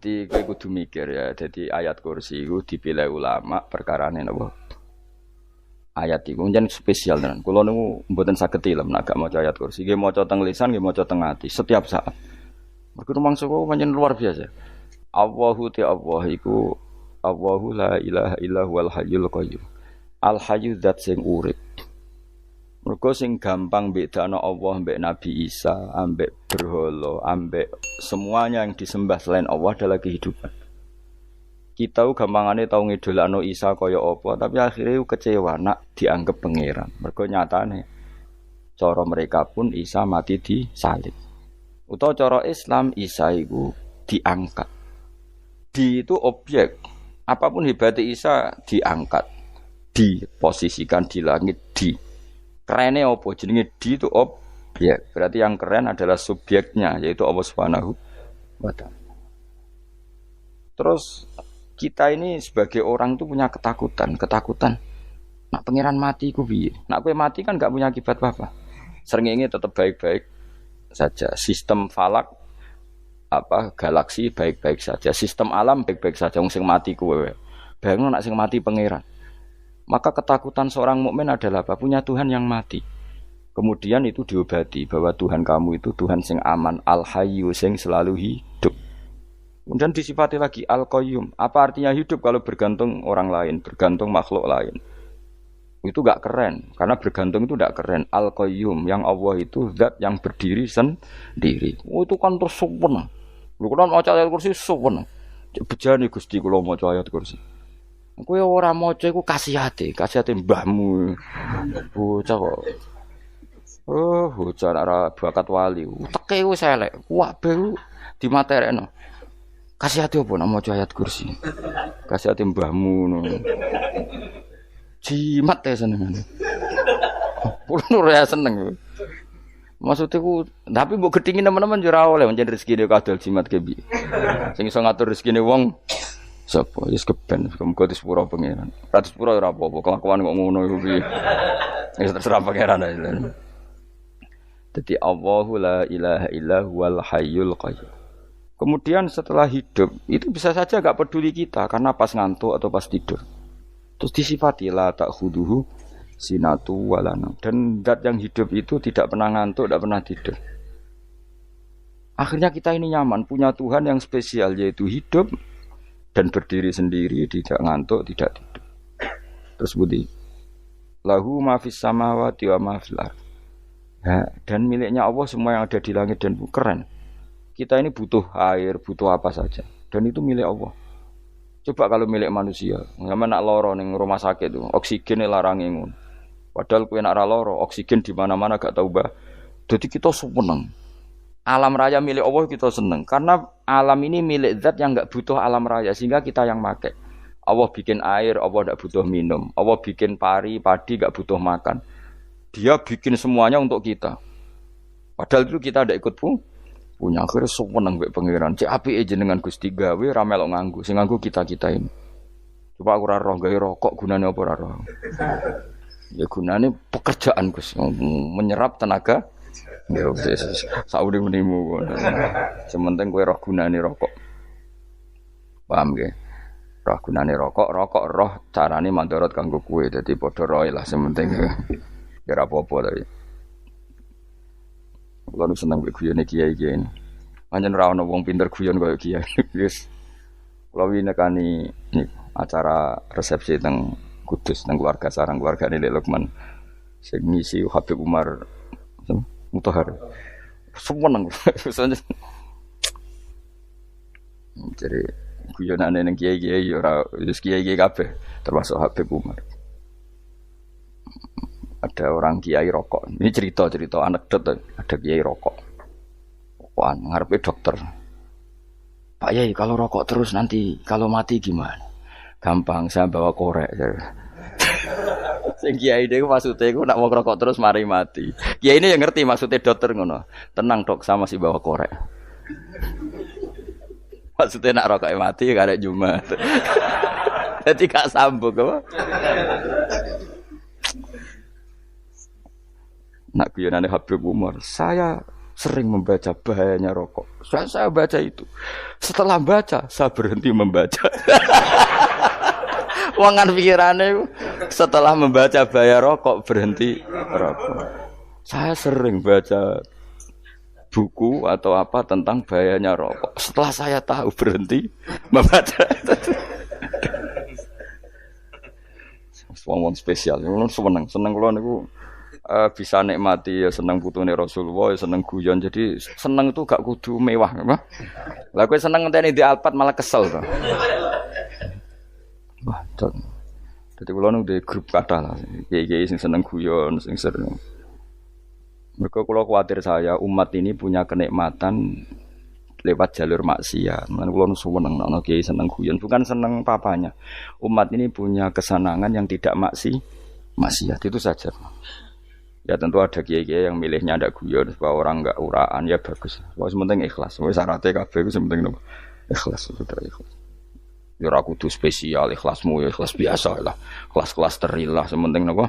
Jadi kowe kudu mikir ya. Jadi ayat kursi itu dipilih ulama perkarane napa? Ayat iku njen spesial tenan. Kula niku mboten saged ilem nek gak maca ayat kursi. Nggih maca teng lisan, nggih maca teng ati setiap saat. Mergo rumangsa kok pancen luar biasa. Allahu ta Allah iku Allahu la ilaha illa huwal hayyul qayyum. Al hayyu zat sing urip. Mergo sing gampang bedano Allah mbek Nabi Isa, ambek berhala, ambek semuanya yang disembah selain Allah adalah kehidupan. Kita gampangane tau ngidolakno Isa kaya apa, tapi akhirnya kecewa nak dianggap pangeran. Mergo nyatane cara mereka pun Isa mati disalib. Utawa cara Islam Isa iku diangkat. Di itu objek. Apapun hebatnya Isa diangkat, diposisikan di langit di. Kerene apa jenenge di itu objek. Berarti yang keren adalah subjeknya yaitu Allah Subhanahu wa taala. Terus kita ini sebagai orang itu punya ketakutan. Nak pangeran mati ku piye? Nak kowe mati kan gak punya akibat apa-apa. Srengenge tetap baik-baik saja. Sistem falak galaksi baik-baik saja. Sistem alam baik-baik saja. Wong sing mati kowe. Bayangno nak sing mati pangeran. Maka ketakutan seorang mukmin adalah apa? Punya Tuhan yang mati. Kemudian itu diobati bahwa Tuhan kamu itu Tuhan sing aman, al-hayyu sing selalu hidup. Kemudian disifati lagi al-qayyum. Apa artinya hidup kalau bergantung orang lain, bergantung makhluk lain? Itu gak keren, karena bergantung itu gak keren. Al-qayyum, yang Allah itu zat yang berdiri sendiri. Oh, itu kan terus sempurna. Lu kan maca ayat kursi sempurna. Bejane Gusti kula maca ayat kursi. Kowe ora maca iku kasihate mbahmu. Bocah kok. Oh, bocah ora bakat wali. Teke wis elek. Kabeh dimaterekno. Kasihate opo nek maca ayat kursi? Kasihate mbahmu ngono. Jimat ya seneng. Kulo ora seneng. Maksudnya ku, tapi mbok gedhingi teman-teman yo ora oleh pancen rezekine kadol jimat ke piye. Sing iso ngatur rezekine wong sapa wis keben muga disepuro pangeran. Ora disepuro ora apa-apa, kelakuan kok ngono iku piye. Wis terserah pangeran ae. Dadi Allahu la ilaha illa huwal hayyul qayyum. Kemudian setelah hidup itu bisa saja enggak peduli kita karena pas ngantuk atau pas tidur. Terus disifati la ta'khuduhu sinatu walana. Dan zat yang hidup itu tidak pernah ngantuk, tidak pernah tidur. Akhirnya kita ini nyaman punya Tuhan yang spesial yaitu hidup dan berdiri sendiri, tidak ngantuk, tidak tidur. Terus budi lahu ma fis samawati wa ma fil ardh. Dan miliknya Allah semua yang ada di langit dan bumi. Keren. Kita ini butuh air, butuh apa saja dan itu milik Allah. Coba kalau milik manusia, sampeyan nak lara ning rumah sakit itu, oksigen larange ngono. Padahal kowe nak ra lara, oksigen di mana-mana gak tau mbah. Jadi kita seneng. Alam raya milik Allah kita seneng karena alam ini milik zat yang enggak butuh alam raya sehingga kita yang pakai. Allah bikin air, Allah enggak butuh minum. Allah bikin padi enggak butuh makan. Dia bikin semuanya untuk kita. Padahal itu kita ndak ikut punya akhirnya seneng mbek pangeran. Cek apike jenengan Gusti gawe ra melok nganggo. Sing nganggo kita-kita ini. Coba aku ora roh gawe rokok gunane apa ora roh. Ya gunane pekerjaan Gus, menyerap tenaga. Ya wis saudi menimu. Sementing kowe roh gunane rokok. Paham nggih? Roh gunane rokok roh carane mandorot kanggo kowe. Dadi padha roe lah sementing. Ya ora apa-apa tapi. Kulo nu seneng mbek guyone kiai-kiai ini. Pancen ora ono wong pinter guyon kaya kiai. Wis. Kulo winekani acara resepsi teng Kudus teng keluarga sarang keluargane Lek Lukman. Sing ngisi Habib Umar Mutahar. Seneng. Jadi guyonane ning kiai-kiai ora wis kiai-kiai kabeh termasuk Habib Umar. Ada orang kiai rokok. Ini cerita anekdot. Ada kiai rokok. Wah, ngarepe dokter. Pak Yai, kalau rokok terus nanti kalau mati gimana? Gampang, saya bawa korek. Sing kiai niku maksudnya iku nak mau rokok terus mari mati. Kiai ini yang ngerti maksudnya dokter ngono. Tenang dok, sama si bawa korek. Maksudnya nak rokok mati karek Jumat. Jadi gak sambung apa? Nak guyonane Habib Umar, saya sering membaca bahayanya rokok. Saya baca itu. Setelah baca, saya berhenti membaca. Wangan pikirannya setelah membaca bahaya rokok berhenti rokok. Saya sering baca buku atau apa tentang bahayanya rokok. Setelah saya tahu berhenti membaca. Wong spesial, seneng kula niku bisa nikmati ya seneng putune Rasulullah, ya seneng guyon. Jadi seneng itu gak kudu mewah, apa? Lah kowe seneng ngenteni di Alphard malah kesel to. Wah, dadi kula nang di grup kathah lah. Kiai-kiai sing seneng guyon, sing sering. Mereka kula kuwatir saya umat ini punya kenikmatan lewat jalur maksiat. Mulane kula seneng ana kiai seneng guyon, bukan seneng papanya. Umat ini punya kesenangan yang tidak maksiat itu saja. Ya tentu ada kiai-kiai yang milihnya ndak guyon supaya orang enggak uraan ya bagus. Wis penting ikhlas. Wis syaratnya kabeh iku penting nopo? Ikhlas sudah ikhlas. Ya ora kudu spesial ikhlasmu ya ikhlas biasa lah. Kelas-kelas terilah sementing nopo?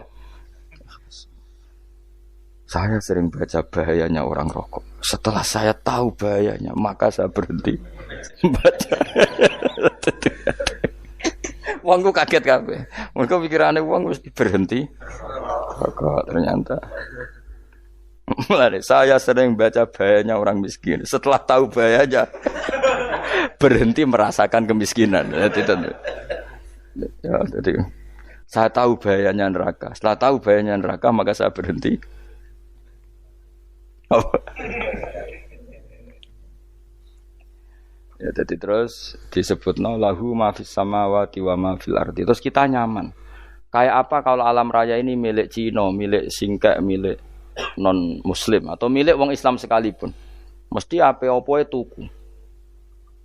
Saya sering baca bahayanya orang rokok. Setelah saya tahu bahayanya, maka saya berhenti baca. Wongku kaget kabeh. Mereka pikirane wong mesti berhenti. Rokok ternyata. Mulai saya sering baca bahayanya orang miskin. Setelah tahu bahayanya, berhenti merasakan kemiskinan. Jadi saya tahu bahayanya neraka. Setelah tahu bahayanya neraka, maka saya berhenti. Ya jadi terus disebutna lahu ma fis samawati wa ma fil ardi. Terus kita nyaman. Kayak apa kalau alam raya ini milik Cina, milik singkek, milik non muslim atau milik wong Islam sekalipun. Mesti apa-apa tuku.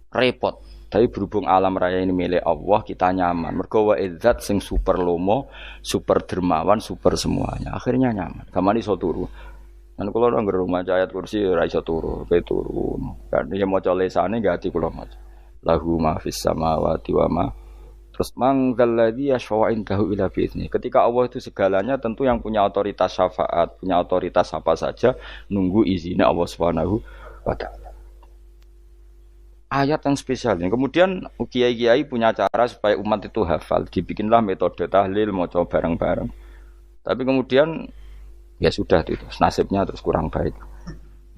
Repot. Tapi berhubung alam raya ini milik Allah, kita nyaman. Mergo wa izzat sing super lomo, super dermawan, super semuanya. Akhirnya nyaman. Gamane iso turu. Kan kula nang rumah ayat kursi ora iso turu, pe turu. Kan ya maca lesane gak ati kula maca. Lahu ma fis samawati wa ma. Terus manggal ladzi yashfa'u indahu ila bi'izni. Ketika Allah itu segalanya tentu yang punya otoritas syafaat, punya otoritas apa saja nunggu izinnya Allah Subhanahu wa taala. Ayat yang spesial ini. Kemudian kiai-kiai punya cara supaya umat itu hafal. Dibikinlah metode tahlil maca bareng-bareng. Tapi kemudian ya sudah itu nasibnya terus kurang baik.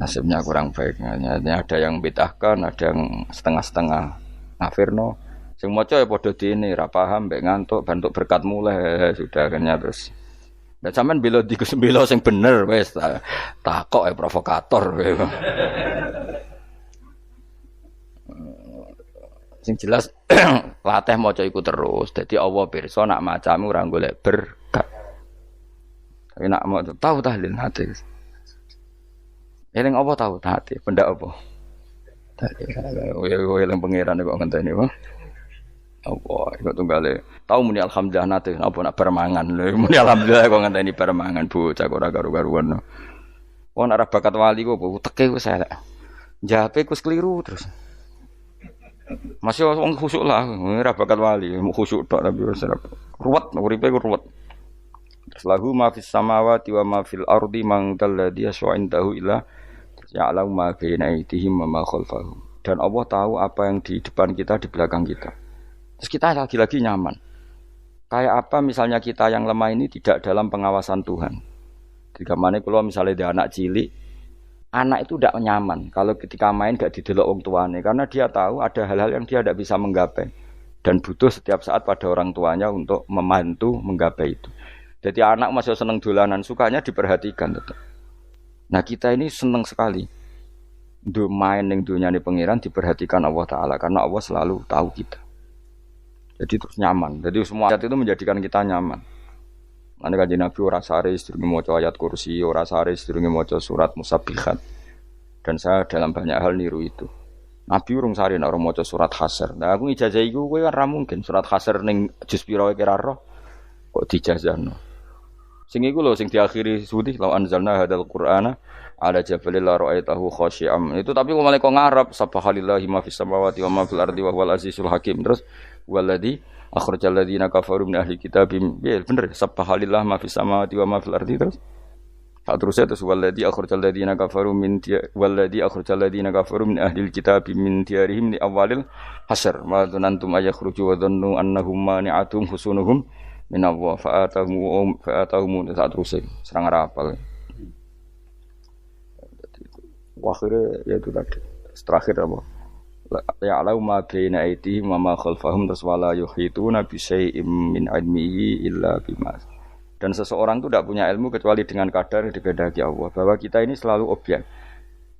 Nasibnya kurang baik. Ada yang bid'ahkan, ada yang setengah-setengah ngafirno. Sing maca ya padha dene ra paham mbek ngantuk bentuk berkat mulai sudah akhirnya terus. Lah sampean bela bela sing bener wis takok provokator. Sing jelas latih maca iku terus. Dadi Allah pirsa nak macamu ora golek berkat. Tapi nak mau tahu tahlil hati. Eling apa tahu hati? Benda apa? Tadi eling pangeran kok ngenteni apa? Apa iku tunggale. Tahu muni alhamdulillah nate apa nak permangan. Muni alhamdulillah kok ngenteni permangan bocah kok ora karu-karuan. Wong arep bakat wali kok teke wis elek. Jape ku keliru terus. Masih wong khusuk lah, ora bakat wali, khusuk tok tapi wis ruwet, uripe ku ruwet. Terus lahu ma fis samawati wa ma fil ardi man dalladhi yashfa'u indahu illa ya'lamu ma baina aydihim wa ma khalfahum. Dan Allah tahu apa yang di depan kita, di belakang kita. Terus kita lagi-lagi nyaman. Kayak apa misalnya kita yang lemah ini tidak dalam pengawasan Tuhan. Ketika mana kalau misalnya ada anak cilik, anak itu tidak nyaman kalau ketika main gak didelok wong tuane karena dia tahu ada hal-hal yang dia tidak bisa menggapai dan butuh setiap saat pada orang tuanya untuk membantu menggapai itu. Jadi anak masih seneng dolanan, sukanya diperhatikan tetap. Nah kita ini seneng sekali main ning dunyane pangeran diperhatikan Allah Ta'ala karena Allah selalu tahu kita. Jadi terus nyaman. Jadi semua ayat itu menjadikan kita nyaman. Ane kanjeng Nabi ora sare sedurunge maca ayat kursi, ora sare sedurunge maca surat Musabbihat. Dan saya dalam banyak hal niru itu. Nabi urung sare nek ora maca surat Hasyr. Nah aku ijazah iku kowe ora mungkin surat Hasyr ning juz pira wae kira roh kok dijazahno. Sing iku lho sing diakhiri sudi law anzalna hadzal qur'ana ala jabalil la ra'aitahu khashi'am. Itu tapi kok malah kok ngarep subhanallahi ma fis samawati wa ma fil ardi wa huwal azizul hakim. Terus waladzi akhrajal ladzina kafaru min ahli kitab. Ya bener subhanallah ma fis samawati wa ma fil ardi terus. terusnya terus walladzi akhrajal ladzina kafaru min ahlil kitab min diyarihim li awalil hasyr ma dzanantum ayakhruju wa dhannu annahum mani'atum husunuhum min Allah fa'atahum saat terusnya serang rapal. Akhirnya ya itu tadi terakhir apa ya'lamu ma baina aydihim wa ma khalfahum wala yuhituna bi syai'in min 'ilmihi illa bima. Dan seseorang itu tidak punya ilmu kecuali dengan kadar yang dikehendaki Allah. Bahwa kita ini selalu objek.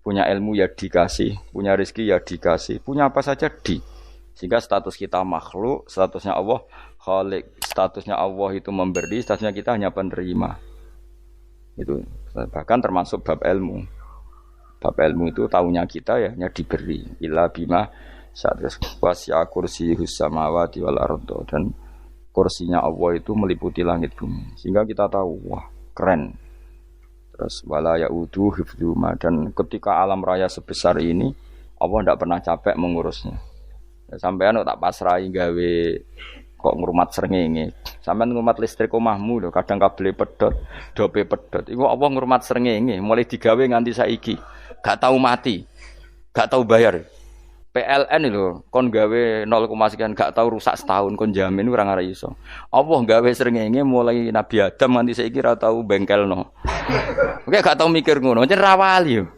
Punya ilmu ya dikasih, punya rezeki ya dikasih, punya apa saja di. Sehingga status kita makhluk, statusnya Allah khalik, statusnya Allah itu memberi, statusnya kita hanya penerima. Itu bahkan termasuk bab ilmu. Bab ilmu itu tahunya kita ya hanya diberi. Illa bima sya'atis wasi'a kursiyuhus samawati wal ardo. Dan kursinya Allah itu meliputi langit bumi. Sehingga kita tahu, wah keren. Terus wala ya'udu hifdzuma. Dan ketika alam raya sebesar ini, Allah tidak pernah capek mengurusnya. Ya, sampean tak pasrahi gawe kok ngrumat srengenge. Sampean ngrumat listrik omahmu lho, kadang kabel pedhot, dope pedhot. Iku Allah ngrumat srengenge, mulai digawe nganti saiki. Gak tahu mati. Gak tahu bayar. PLN itu kon gawe 0, sekian gak tahu rusak setahun kon jamin ora ngara iso. Allah gawe srengenge mulai Nabi Adam nganti saiki ora tahu bengkelno. Oke gak tahu mikir ngono, jen ra wali yo.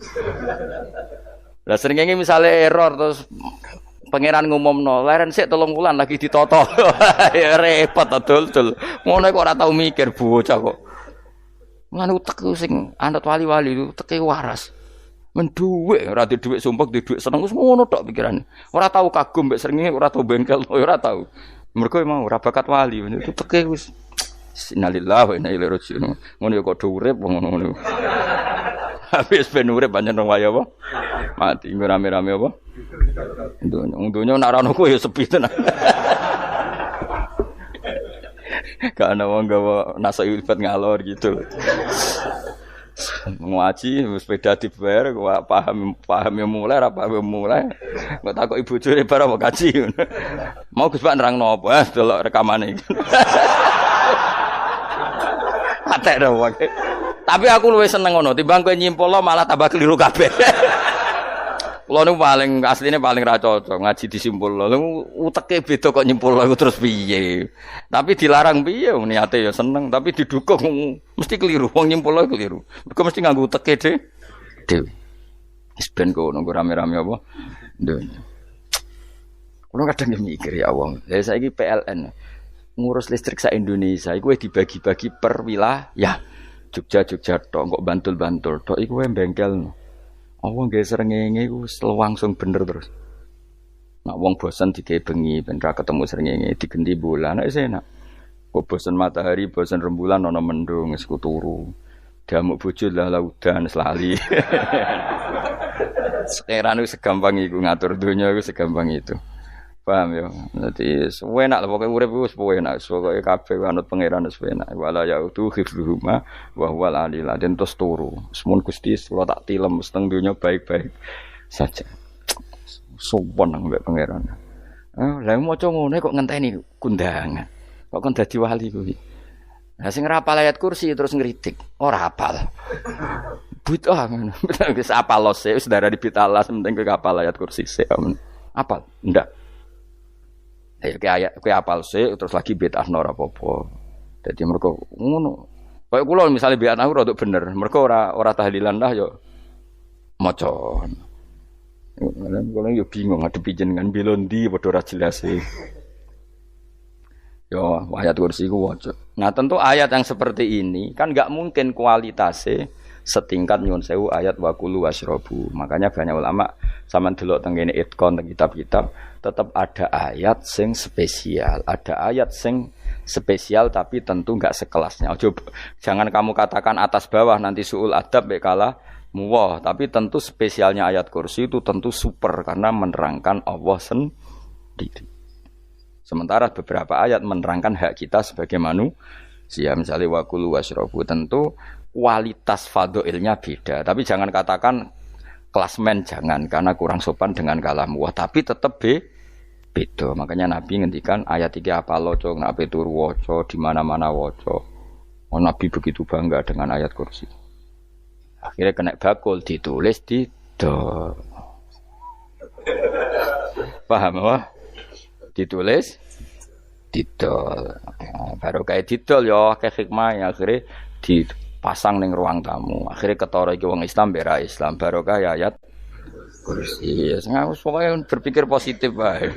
Lah srengenge misale error terus pangeran ngumumno, leren sik 3 wulan lagi ditoto. Ya repot dul. Ngono kok ora tahu mikir bocah kok. Lan utek sing anut wali-wali itu teke waras. Menduwe ora di dhuwit sumpek di dhuwit seneng wis ngono tok pikirane. Ora tau kagum mbek srengenge, ora tau bengkel, ora tau. Mergo emang ora bakat wali itu teke wis innalillahi wa inna ilaihi raji'un. Ngono ya kok do urip ngono. Habis ben urip pancen nang waya apa? Mati rame-rame apa? Untunya nak ana ku ya sepi tenan. Gak ana wong gawa nasa ilfat ngalor gitu. Ngaji sepeda dibayar paham yang mulai nggak takut ibu curi barang mau kaji mau Gus Pak nerangno apa delok rekamane iki atek dong tapi aku luwih seneng ngono timbang kowe nyimpul malah tambah keliru kabeh. Kulo niku paling asline paling ra cocok ngaji disimpulno. Lha uteke beda kok nyimpulno terus piye. Tapi dilarang piye niate ya seneng tapi didukung mesti keliru. Wong nyimpulno keliru. Mergo mesti nganggo uteke dhewe. Wis ben kono rame-rame apa. Ndonya. Kulo kadang mikir ya Allah. Lah saiki PLN ngurus listrik sak Indonesia iku dibagi-bagi per wilayah. Jogja tok kok Bantul tok iku bengkel. Wong gawe srengenge iku langsung bener terus. Nak wong bosan digawe bengi ben ra ketemu srengenge digenti bulan nek enak. Kok bosan matahari, bosan rembulan ana mendung wis turu. Damuk bojo lah laudan selali. Sekarang itu segampang iku ngatur dunia iku segampang itu. Paham ya? Dadi enak lho pokoke urip wis enak, pokoke kabeh anut pangeran wis enak. Wala yautu khifruhuma wa huwal alil adzim terus turu. Semun Gusti kula tak tilem seteng donya baik-baik saja. Sopan nang mbek pangeran. Lah maca ngene kok ngenteni kundangan. Kok kon dadi wali kuwi. Lah sing ora hafal ayat kursi terus ngritik, ora hafal. Bid'ah ngono. Wis hafal los wis darah di bitalas penting kowe hafal ayat kursi sik. Hafal? Ndak. Kowe apal sik terus lagi bid'ah ora apa-apa. Dadi mergo ngono. Kaya kula misale bid'ah ora untuk bener, mergo ora tahlilan lah yo maca. Kula yo bingung ngadepi jenengan belondi padha ora jelas e. Yo ayat kursi ku waca. Nah, tentu ayat yang seperti ini kan enggak mungkin kualitasnya setingkat nyun sewu ayat waqulu wasyrabu. Makanya banyak ulama sampean delok teng kene itkon teng kitab-kitab tetap ada ayat sing spesial, ada ayat sing spesial tapi tentu enggak sekelasnya. Jangan kamu katakan atas bawah nanti suul adab bekala muwah, tapi tentu spesialnya ayat kursi itu tentu super karena menerangkan Allah sendiri. Sementara beberapa ayat menerangkan hak kita sebagai manusia, misalnya waqulu wasyrabu, tentu kualitas fadhailnya beda. Tapi jangan katakan klasmen, jangan, karena kurang sopan dengan kalam wah, tapi tetap beda. Makanya Nabi ngendikan ayat 3 apa loco, nabi turu waca di mana-mana waca. Oh, Nabi begitu bangga dengan ayat kursi. Akhirnya kena bakul ditulis didol. Paham apa? Ditulis didol. Baru kayak didol ya akeh hikmah akhirnya dipasang ning ruang tamu. Akhirnya ketara iki wong Islam bera Islam barokah ya ayat kursi. Pokoknya berpikir positif bae.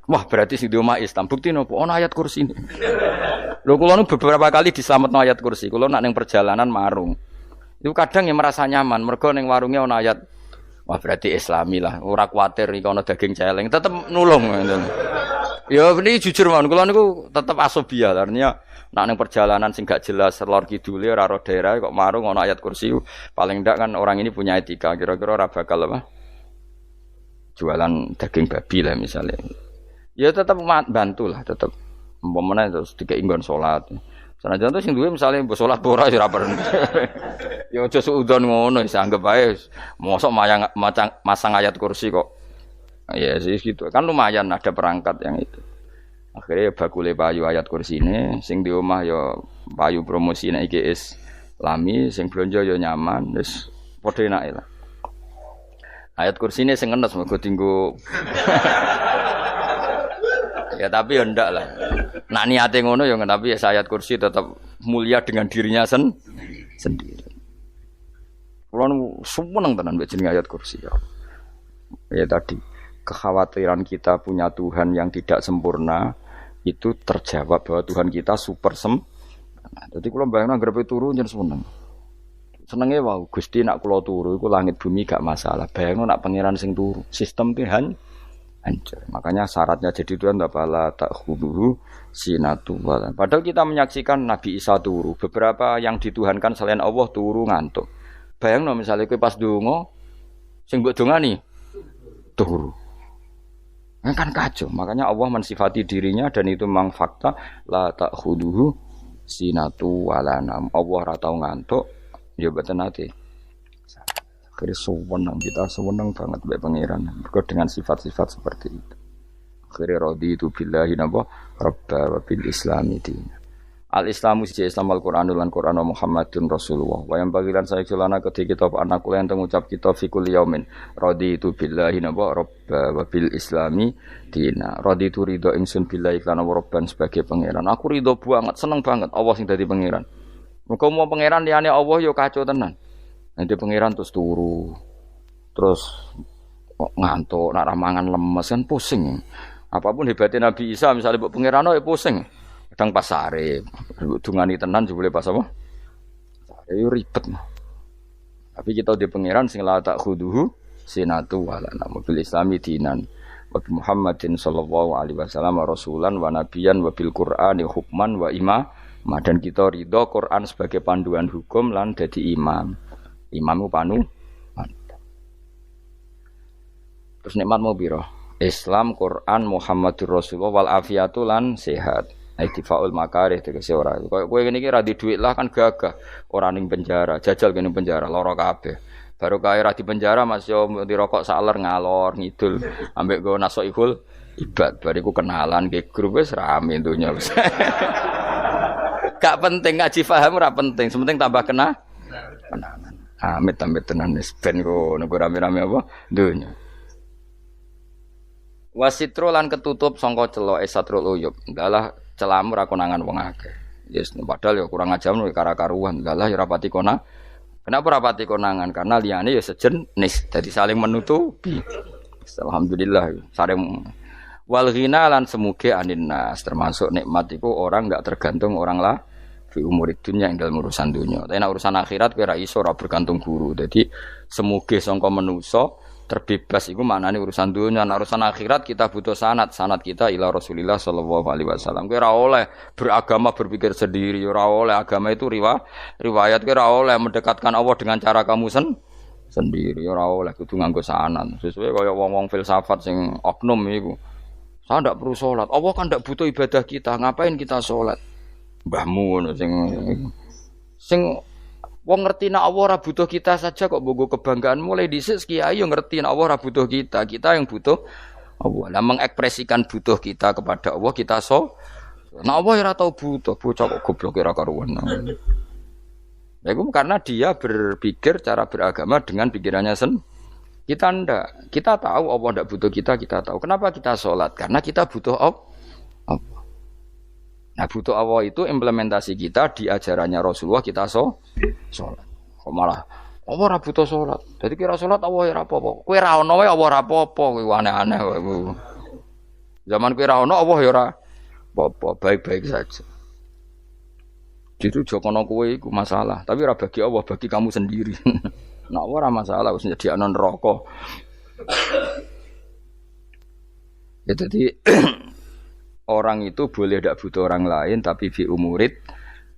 Wah, berarti sing di omah Islam bukti nopo ono ayat kursi ini. Lho kula nu beberapa kali diselametno ayat kursi. Kula nak ning perjalanan marung. Itu kadang yang merasa nyaman mergo ning warunge ono ayat. Wah, berarti Islami lah. Ora kuwatir iki ono daging celeng, tetep nulung ngoten. Ya ini jujur mawon kula niku tetep asobia. Artinya nak ning perjalanan sing gak jelas lor kidule ora ro daerah kok marung ono ayat kursi. Paling ndak kan orang ini punya etika. Kira-kira ora bakal apa? Jualan daging babi lah misalnya. Ya tetap bantu lah, tetap umpamane terus dikek nggon salat. Sanajan terus sing duwe misale mbok salat ora ya ora perlu. Ya aja suudon ngono wis anggap ae mosok masang ayat kursi kok. Ya sih gitu. Kan lumayan ada perangkat yang itu. Akhirnya bakule payu ayat kursi ini sing di omah ya payu promosi nek iki Islami, sing blonjo ya nyaman, wis padha enake lah. Ayat kursi ini sing enes mergo tinggo ya tapi ya ndak lah. Nak niate ngono ya tapi ya ayat kursi tetap mulia dengan dirinya sendiri. Kulo seneng tenan mbek jeneng ayat kursi ya. Ya tadi kekhawatiran kita punya Tuhan yang tidak sempurna itu terjawab bahwa Tuhan kita super sempurna. Dadi kulo bayangno grepe turu njen seneng. Senenge wae Gusti nak kula turu iku langit bumi gak masalah. Bayangno nak pangeran sing turu, sistem Tuhan hancur. Makanya syaratnya jadi Tuhan tabala ta'khuduhu sinatu wala. Padahal kita menyaksikan Nabi Isa turu. Beberapa yang dituhankan selain Allah turu ngantuk. Bayangno misalnya kowe pas donga sing mbok dongani turu. Kan kacau. Makanya Allah mensifati dirinya dan itu memang fakta la ta'khuduhu sinatu wala nam. Allah ora tau ngantuk, ya mboten ate. Akhirnya sewenang kita, sewenang banget mbek pangeran. Mergo dengan sifat-sifat seperti itu. Akhirnya raditu billahi napa rabba wa bil islami dina. Al-Islamu siji Islam Al-Qur'anul lan Qur'an Muhammadun Rasulullah. Wa yang bagilan saya kelana ketika kita anak kula enten ngucap kita fikul yaumin. Raditu billahi napa rabba wa bil islami dina. Raditu ridho ingsun billahi lan rabban sebagai pangeran. Aku ridho banget, seneng banget Allah sing dadi pangeran. Muga mau pangeran liyane Allah yo kacau tenan. Nanti pangeran terus turu, terus ngantuk, nak ramangan lemes kan pusing. Apapun hebatnya Nabi Isa, misalnya buat pangeran ya pusing. Kadang pas sare, dungani tenan juga boleh pas apa? Sare ribet. Tapi kita di pangeran sing la ta'khuduhu sinatu wala mobil Islami dinan. Wa Muhammadin sallallahu alaihi wasallam rasulan wa nabiyan wa bil Qur'ani hukman wa imam. Dan kita ridho Quran sebagai panduan hukum lan dadi imam. Imamku panu. Terus nikmat mau biro. Islam, Quran, Muhammadur Rasulullah wal afiatu lan sehat. Ittifaul makarih tegese ora. Kowe ngene iki ra di dhuwit lah kan gagah. Ora ning penjara, jajal kene penjara lara kabeh. Baru kae ra di penjara Mas yo dirokok saler ngalor ngidul ambek go nasoihul ibad. Bariku kenalan ke grup wis rame donya wis. Gak penting ngaji paham ora penting, sementing tambah kenalan. Amit-amit tenan wis ben ngono rame-rame apa donya. Wasitro lan ketutup sangka celok satrul uyub. Dalah celamu ra konangan wong akeh. Yes, padahal ya kurang ajar nek kara-karuan. Dalah ya rapati konang. Kenapa rapati konangan? Karena liyane ya sejenis, jadi saling menutupi. Alhamdulillah saling wal ghina lan semuge aninnas termasuk nikmat iku orang enggak tergantung orang lah. Fi umur dunya ing dalam urusan dunya. Tapi nek urusan akhirat kowe ra iso ora bergantung guru. Jadi semuge sangka manusa terbebas iku maknane urusan dunya. Nek urusan akhirat kita butuh sanad kita ila Rasulillah sallallahu alaihi wasallam. Kowe ora oleh beragama berpikir sendiri, ora oleh agama itu riwayat kowe ora oleh mendekatkan Allah dengan cara kamu sendiri, ora oleh kudu nganggo sanad. Sesuai kaya wong-wong filsafat sing oknum iku. Saya ndak perlu salat. Allah kan ndak butuh ibadah kita. Ngapain kita salat? Mbahmu ngono sing wong ngerti nek Allah ora butuh kita saja kok bogo kebanggaan mulai dhisik kiai yo ngerti nek Allah ora butuh kita yang butuh Allah. Lah mengekspresikan butuh kita kepada Allah kita nek Allah ora tau butuh bocah kok goblok ora karuan. Ya itu karena dia berpikir cara beragama dengan pikirannya sendiri. Kita ndak. Kita tahu Allah ndak butuh kita tahu. Kenapa kita sholat? Karena kita butuh Allah. Nah, butuh Allah itu implementasi kita di ajarannya Rasulullah kita sholat. Kok malah Allah ora butuh sholat. Jadi kira sholat Allah ya ora apa-apa. Kowe ra ono wae Allah ora apa-apa, kowe aneh-aneh kowe. Zaman kowe ra ono Allah ya ora apa-apa, baik-baik saja. Jadi jokono kowe iku masalah, tapi ora bagi Allah, bagi kamu sendiri. Nah, ora masalah wis nyediakno neraka. Ya jadi orang itu boleh tidak butuh orang lain tapi fi umurid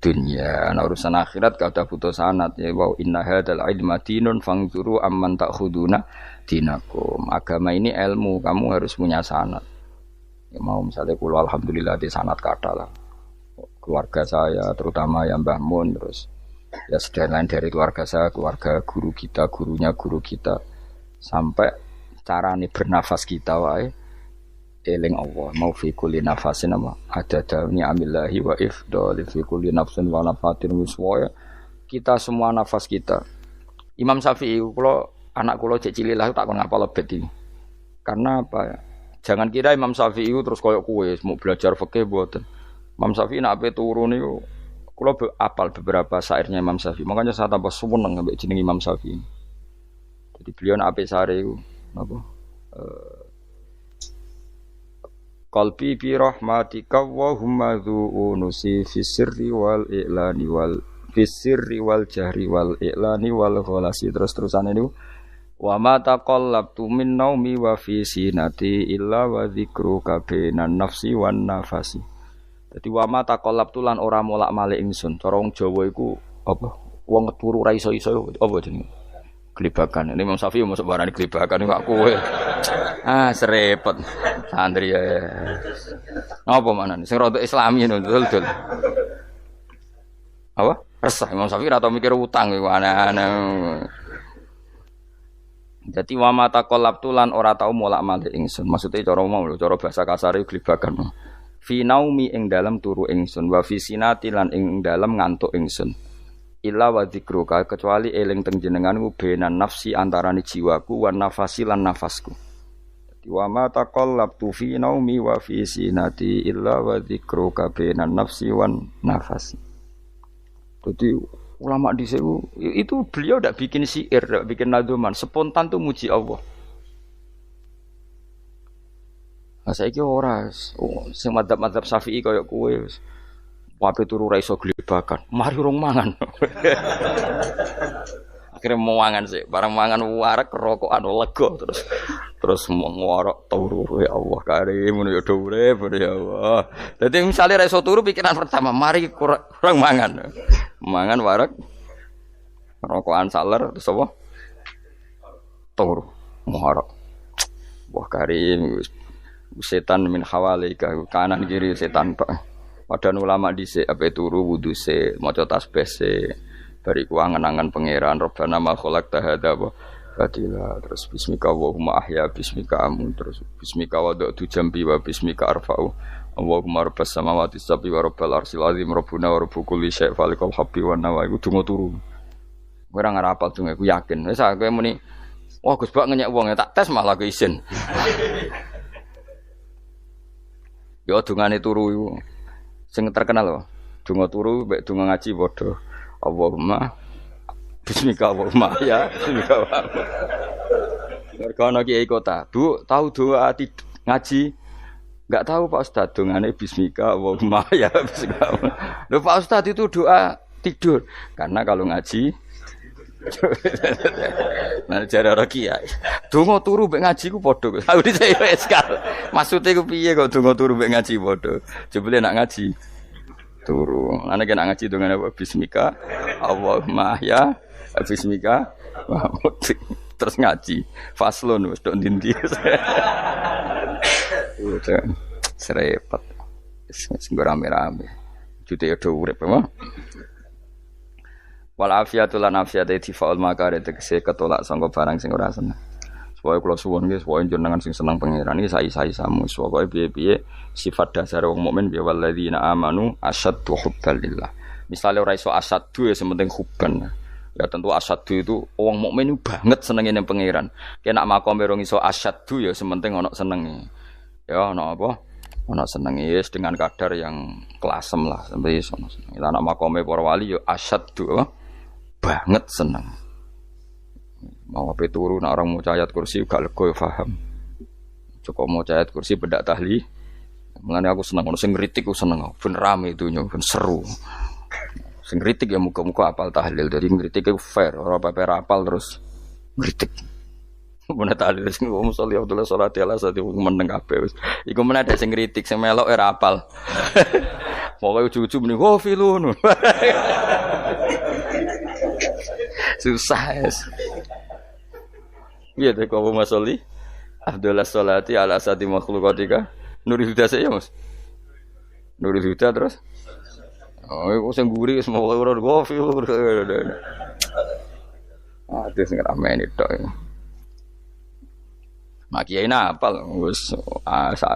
dunia. Nah, urusan akhirat kada butuh sanad ya wa inna hadzal ilma dinun fangzuru amman ta'khuduna dinakum. Agama ini ilmu, kamu harus punya sanad. Ya mau misalnya kula alhamdulillah di sanad kata lah. Keluarga saya terutama ya Mbah Mun terus ya sedaya lain dari keluarga saya, keluarga guru kita, gurunya guru kita sampai carane bernafas kita wae eling Allah mau fi kulli nafasin ama adada ni'amillahi wa ifdali fi kulli nafsin wa nafatin wiswaya kita semua nafas kita. Imam Syafi'i kula anak kula cek cilik lah tak kon ngapal lebet iki. Karena apa ya? Jangan kira Imam Syafi'i terus koyo kowe mau belajar fikih mboten. Imam Syafi'i nek ape turu niku kula apal beberapa syairnya Imam Syafi'i. Makanya saya tambah seneng ambek jeneng Imam Syafi'i. Jadi beliau nek ape sare iku napa qalbi bi rahmatika wa humma dzu'unusi fis sirri wal i'lani wal fis sirri wal jahri wal i'lani wal khalasi terus-terusan itu wa ma taqallabtu min naumi wa fi sinati illa wa dzikruka bainan nafsi wan nafasi. Dadi wa ma taqallabtu lan ora molak-malik ingsun. Cara wong Jawa iku apa? Wong turu ra iso-iso apa jenenge? Gelibakan. Ini Imam Syafi'i masuk barani gelibakan kok kowe. Serepet. Santri ya. Apa manane? Sing rada Islami dul. Apa? Resah Imam Syafi'i ora tau mikir utang iku aneh-aneh. Dadi wa mata qalabtu lan ora tau molak-malik ingsun. Maksude cara bahasa kasare gelibakan. Fi naumi ing dalem turu ingsun wa fi sinati lan ing dalem ngantuk ingsun. Illa wa dzikruka kecuali eling teng jenenganku benan nafsi antarané jiwaku wan nafasi lan nafasku. Wa ma taqallabtu fi naumi wa fi sinati illa wa dzikruka benan nafsi wan nafasi. Jadi ulama di itu beliau tidak bikin syair, tidak bikin nadzuman, spontan tuh muji Allah. Nah saiki ora sing madzhab Syafi'i kaya kowe wape turu ra iso glebakan. Mari rong mangan. Akhirnya mau mangan sih, barang mangan warak rokokan lega terus mau ngorok turu ya Allah karim ya do urip ya Allah. Dadi misale ra iso turu pikiran pertama mari kurang mangan. Mangan warak rokokan saler terus apa? Turu ngorok. Wah karim setan min hawalika kanan kiri setan Pak. Padahal ulama dhisik ape turu wudu se maca tasbih se bariku angen-angen pangeran Rabbana ma khalaqta hadza wa batila terus bismika Allahumma ahya bismika amun terus bismika wada'tu jambi wa bismika arfa'u Allahumma rabbas samawati sab'i wa rabbal arsyil azim rabbuna wa rabbu kulli syai' falikal habbi wan nawa iku donga turu ora ngarapal donga aku yakin wis aku muni wah Gus Bak ngenyek wong tak tes malah aku isin yo dongane turu iku sing terkenal lho, donga turu mek donga ngaji padha. Allahumma bismika Allahumma ya bismika. Mergo ana kiai kota, Bu, tahu doa ngaji? Enggak tahu Pak Ustaz, dongane bismika Allahumma ya bismika. Lho Pak Ustaz itu doa tidur. Karena kalau ngaji nah jare ora kiai. Donga turu mek ngaji ku padha. Aku dhisik wis kal. Maksude ku piye kok donga turu mek ngaji padha. Jebule nak ngaji turu. Ana kena ngaji dongane apa bismika Allahumma ya bismika terus ngaji. Faslun wis tok ndi-ndi. Serepet. Sing rame-rame. Jute yo do urip apa? Wal afiatu lan afiate difaul makare tegese ketolak sangka barang sing ora seneng. Supaya kula suwun nggih supaya jenengan sing seneng pangeran iki sai-saisamu. Supaya piye-piye sifat dasar wong mukmin ya walladzina amanu asyaddu hubbalillah. Misalnya ora iso asyadu ya sementing hubban. Ya tentu asyadu itu wong mukmin banget senenge ning pangeran. Kena makome rong iso asyadu ya sementing ana senenge. Ya ana apa? Ana senenge yes, dengan kadar yang klasem lah sampai iso seneng. Lah ana makome para wali ya asyadu apa? Banget seneng. Mau apa turu nak orang mau ayat kursi gak lego ya paham. Cukup mau ayat kursi bedak tahli. Mulane aku seneng ono sing ngritik aku seneng. Ben rame itu ben seru. Sing ngritik ya muga-muga apal tahlil. Jadi ngritik itu fair, ora paper apal terus ngritik. Mun tahlil sing ngomong sholli Abdullah sholati ala sate meneng kabeh wis. Iku men ada sing ngritik sing melok ora apal. Pokoke ujug-ujug muni oh filun. Susah es. Iya deh kau masoli. Abdullah sholati ala sate makhluqatika. Nurul Huda saya Mas. Nurul Huda terus. Oh, iku sing guri wis mau ora kopi. Ah, terus ngrame tok. Mak kiai apal wis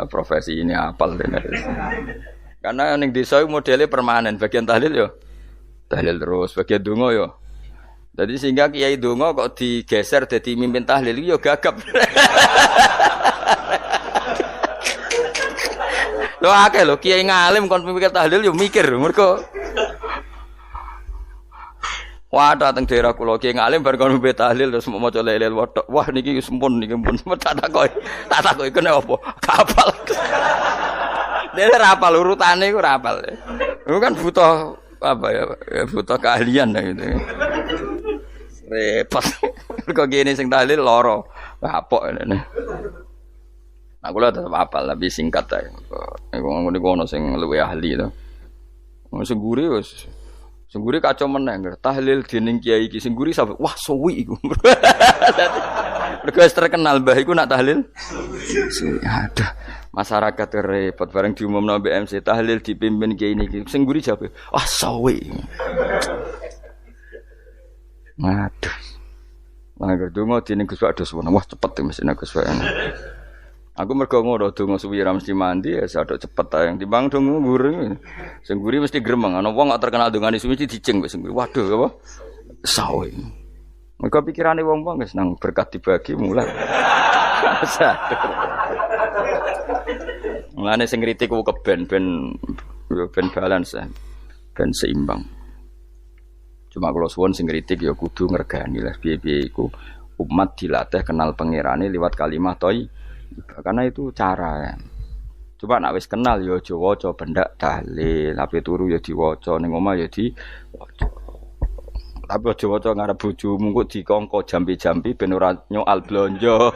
profesi ini apal dene. Karena ning desa iku modele permanen, bagian tahlil yo. Tahlil terus, bagian donga yo. Jadi sehingga kiai donga kok digeser dadi mimpin tahlil yo gagap. Lho akeh lho kiai ngalim kon mikir tahlil yo mikir mergo wah dateng daerah kula kiai ngalim bar kon mikir tahlil terus maca lelel wedok wah niki sempun niki pun tak takoki kene apa kapal dene ra apal urutane iku ra apal itu kan butuh apa ya butuh keahlian gitu repot kok gini sing tahlil loro kapok ngene. Aku lah tetap apal tapi singkat ae. Iku ono sing luwih ahli to. Sing guri wis. Sing guri kacau meneng. Tahlil dening kiai iki sing guri sampe wah suwi iku. Mergo terkenal mbah iku nak tahlil. Aduh, masyarakat repot bareng diumumno BMC tahlil dipimpin kiai niki. Sing guri jape, wah suwi. Aduh. Lah donga dening Gus Pak dos wah cepet mesti Gus Pak. Aku mergo ngono donga suwi ra mesti mandi ya sadok cepet ae timbang donga nguri. Sing nguri mesti gremeng ana wong gak terkenal dongane suwi dicing wis nguri. Waduh apa? Sawe. Mergo pikirane wong-wong wis nang berkat dibagi mulai. Mulane sing kritik ku keben ben balance ben seimbang. Cuma kalau suwon sing kritik ya kudu ngergani lah piye-piye iku umat dilatih kenal pangerane liwat kalimat toy. Karena itu cara ya. Coba nak wis kenal ya aja waca bendak dalil, ape turu ya diwaca ning omah ya diwaca. Tapi aja waca ngarep bojomu kok dikongko jampi-jampi ben ora nyoal blonjo.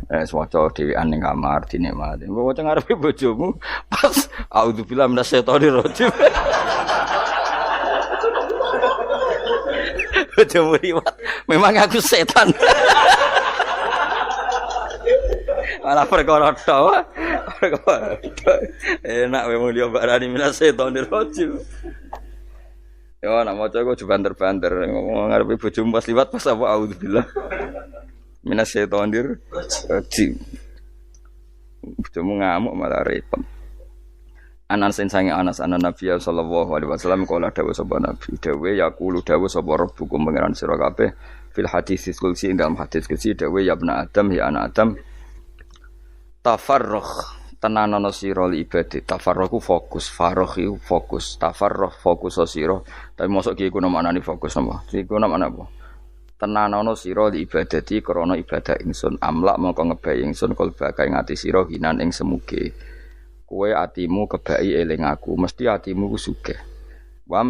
Waca dhewean ning kamar dinikmati. Mbok waca ngarepe bojomu pas auzubillahi minasyaitonir rajim. Bojomu riwat, memang aku setan. Malah perkara tok. Enak memang dia barani minasyaitonir rajim. Yo nak maca kok banter-banter ngomong ngarepe bojomu pas liwat pas apa auzubillah. Minasyaitonir rajim. Bojomu ngamuk malah repot. Anas sange Anas anan Nabi sallallahu alaihi wasallam kala dawuh sapa Nabi dawuh yaqulu dawuh sapa rabbukum pangeran sira kabeh fil hadis qudsi dalam hadis qudsi dawuh ya ibnu Adam ya anak Adam tafarrugh tenanono sira li ibadah tafarrughu fokus faragh iku fokus tafarrugh fokus sira tapi mosok ki iku maknane fokus apa iku maknane apa tenanono sira li ibadati krana ibadah ingsun amlak mongko ngebayi ingsun kalbaka ing ati sira hinan ing semuge kowe atimu kebayi eling aku mesti atimu ku sugih wa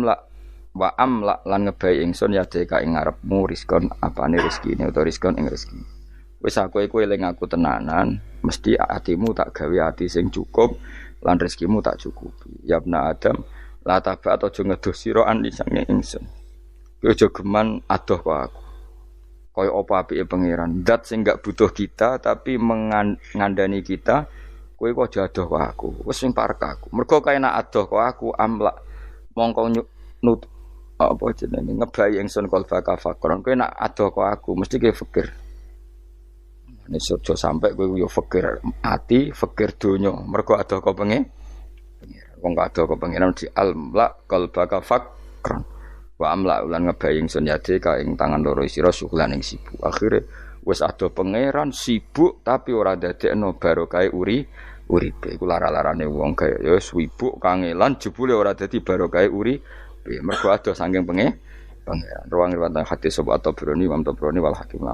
amlak lan ngebayi ingsun ya deka ing ngarepmu rizkon apane rezekine utawa rizkon ing rezeki wis aku eling aku tenanan mesti atimu tak gawe ati sing cukup lan rezekimu tak cukupi ya ibnu Adam la taba aja ngedoh sira an sange ingsun kowe aja geman adoh kok aku kaya apa apike pangeran zat sing gak butuh kita tapi mengandani kita kowe kok aja adoh kok aku wis sing parek aku mergo kae nek adoh kok aku amlak mongko nut apa jenenge ngebayi ingsun kalbaka fakron kowe nek adoh kok aku mesti kowe fikir nek aja sampe kowe yo fikir ati fikir donya mergo adoh kok pengen wong kado kepenginan di almla qalbaka fakran wa amla ulan ngebaying sun yadika ing tangan loro sira syughlan ing sibuk. Akhire wis ado pangeran sibuk tapi ora dadekno barokah uripe. Iku lara-larane wong kaya ya sibuk kangelan jebule ora dadi barokah uripe. Mergo ado saking pangeran. Ruang riwayat hadis sobat Tabrani, Imam Tabrani wal Hakim.